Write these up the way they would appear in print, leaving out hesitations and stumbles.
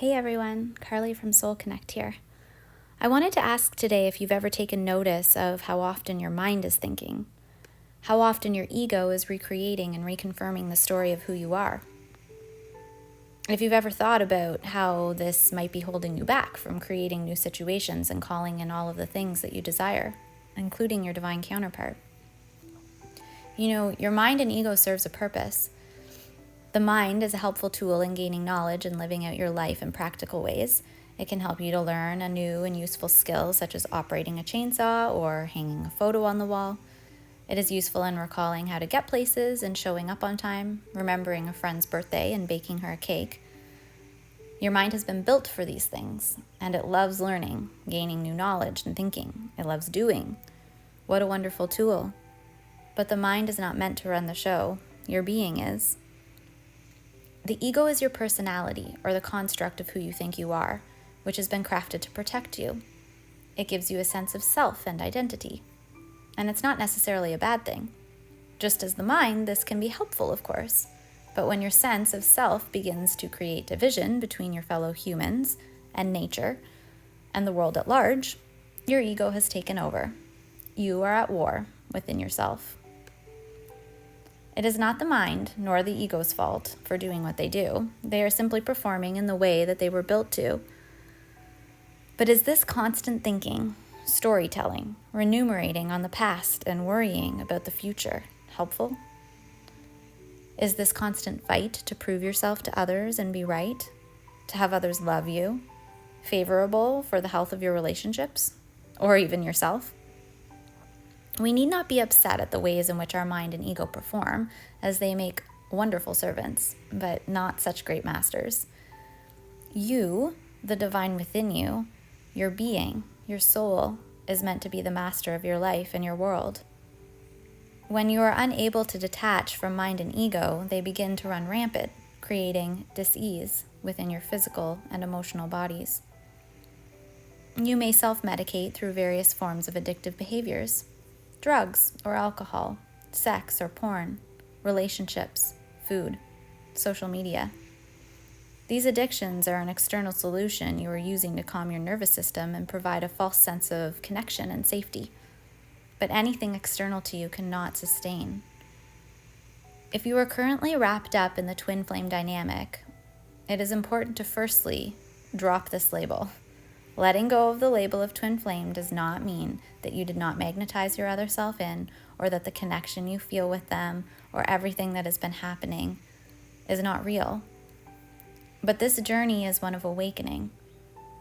Hey everyone, Carly from Soul Connect here. I wanted to ask today if you've ever taken notice of how often your mind is thinking, how often your ego is recreating and reconfirming the story of who you are. If you've ever thought about how this might be holding you back from creating new situations and calling in all of the things that you desire, including your divine counterpart. Your mind and ego serves a purpose. The mind is a helpful tool in gaining knowledge and living out your life in practical ways. It can help you to learn a new and useful skill, such as operating a chainsaw or hanging a photo on the wall. It is useful in recalling how to get places and showing up on time, remembering a friend's birthday and baking her a cake. Your mind has been built for these things, and it loves learning, gaining new knowledge and thinking. It loves doing. What a wonderful tool. But the mind is not meant to run the show. Your being is. The ego is your personality, or the construct of who you think you are, which has been crafted to protect you. It gives you a sense of self and identity. And it's not necessarily a bad thing. Just as the mind, this can be helpful, of course. But when your sense of self begins to create division between your fellow humans and nature and the world at large, your ego has taken over. You are at war within yourself. It is not the mind nor the ego's fault for doing what they do. They are simply performing in the way that they were built to. But is this constant thinking, storytelling, ruminating on the past and worrying about the future helpful? Is this constant fight to prove yourself to others and be right, to have others love you, favorable for the health of your relationships, or even yourself? We need not be upset at the ways in which our mind and ego perform, as they make wonderful servants, but not such great masters. You, the divine within you, your being, your soul, is meant to be the master of your life and your world. When you are unable to detach from mind and ego, they begin to run rampant, creating dis-ease within your physical and emotional bodies. You may self-medicate through various forms of addictive behaviors. Drugs or alcohol, sex or porn, relationships, food, social media. These addictions are an external solution you are using to calm your nervous system and provide a false sense of connection and safety. But anything external to you cannot sustain. If you are currently wrapped up in the twin flame dynamic, it is important to firstly drop this label. Letting go of the label of twin flame does not mean that you did not magnetize your other self in, or that the connection you feel with them or everything that has been happening is not real. But this journey is one of awakening.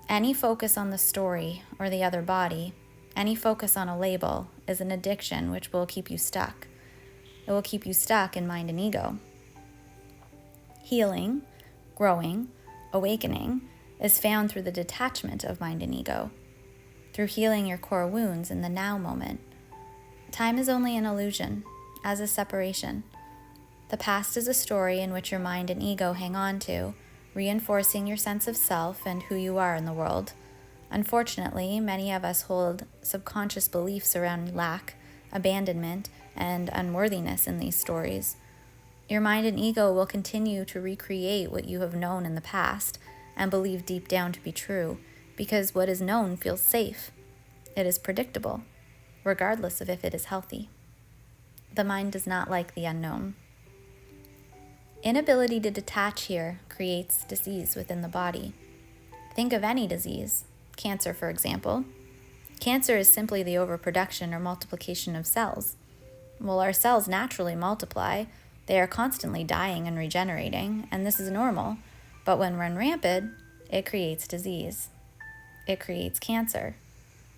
Any focus on the story or the other body, any focus on a label, is an addiction which will keep you stuck. It will keep you stuck in mind and ego. Healing, growing, awakening is found through the detachment of mind and ego, through healing your core wounds in the now moment. Time is only an illusion, as is separation. The past is a story in which your mind and ego hang on to, reinforcing your sense of self and who you are in the world. Unfortunately, many of us hold subconscious beliefs around lack, abandonment, and unworthiness in these stories. Your mind and ego will continue to recreate what you have known in the past and believe deep down to be true, because what is known feels safe. It is predictable, regardless of if it is healthy. The mind does not like the unknown. Inability to detach here creates disease within the body. Think of any disease, cancer for example. Cancer is simply the overproduction or multiplication of cells. Well, our cells naturally multiply. They are constantly dying and regenerating, and this is normal. But when run rampant, it creates disease. It creates cancer.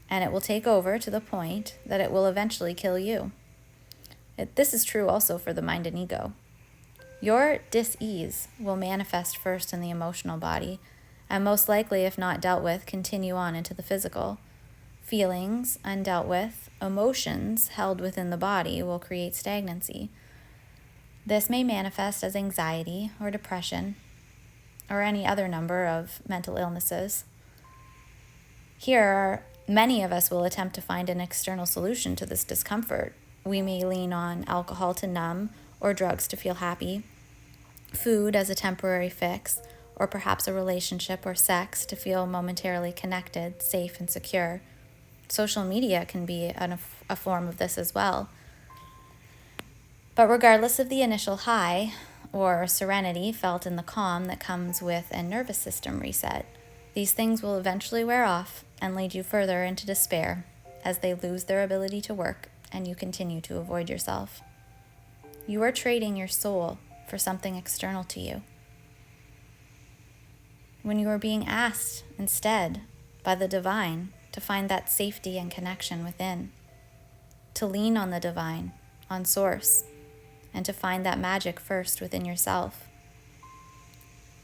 And it will take over to the point that it will eventually kill you. This is true also for the mind and ego. Your dis-ease will manifest first in the emotional body, and most likely, if not dealt with, continue on into the physical. Feelings undealt with, emotions held within the body will create stagnancy. This may manifest as anxiety or depression, or any other number of mental illnesses. Here, many of us will attempt to find an external solution to this discomfort. We may lean on alcohol to numb, or drugs to feel happy, food as a temporary fix, or perhaps a relationship or sex to feel momentarily connected, safe, and secure. Social media can be a form of this as well. But regardless of the initial high or serenity felt in the calm that comes with a nervous system reset, these things will eventually wear off and lead you further into despair as they lose their ability to work and you continue to avoid yourself. You are trading your soul for something external to you, when you are being asked instead by the divine to find that safety and connection within, to lean on the divine, on source, and to find that magic first within yourself.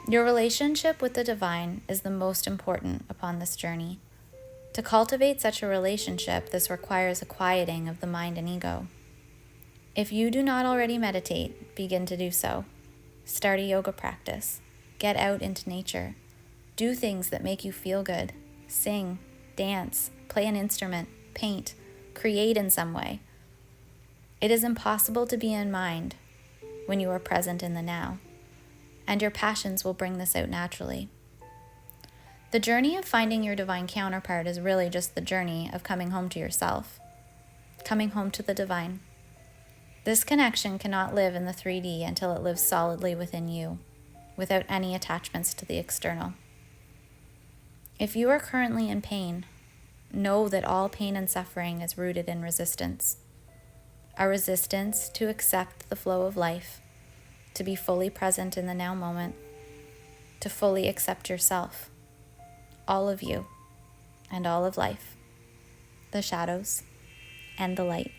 Your relationship with the divine is the most important upon this journey. To cultivate such a relationship, this requires a quieting of the mind and ego. If you do not already meditate, begin to do so. Start a yoga practice. Get out into nature. Do things that make you feel good. Sing, dance, play an instrument, paint, create in some way. It is impossible to be in mind when you are present in the now, and your passions will bring this out naturally. The journey of finding your divine counterpart is really just the journey of coming home to yourself, coming home to the divine. This connection cannot live in the 3D until it lives solidly within you, without any attachments to the external. If you are currently in pain, know that all pain and suffering is rooted in resistance. A resistance to accept the flow of life, to be fully present in the now moment, to fully accept yourself, all of you, and all of life, the shadows and the light.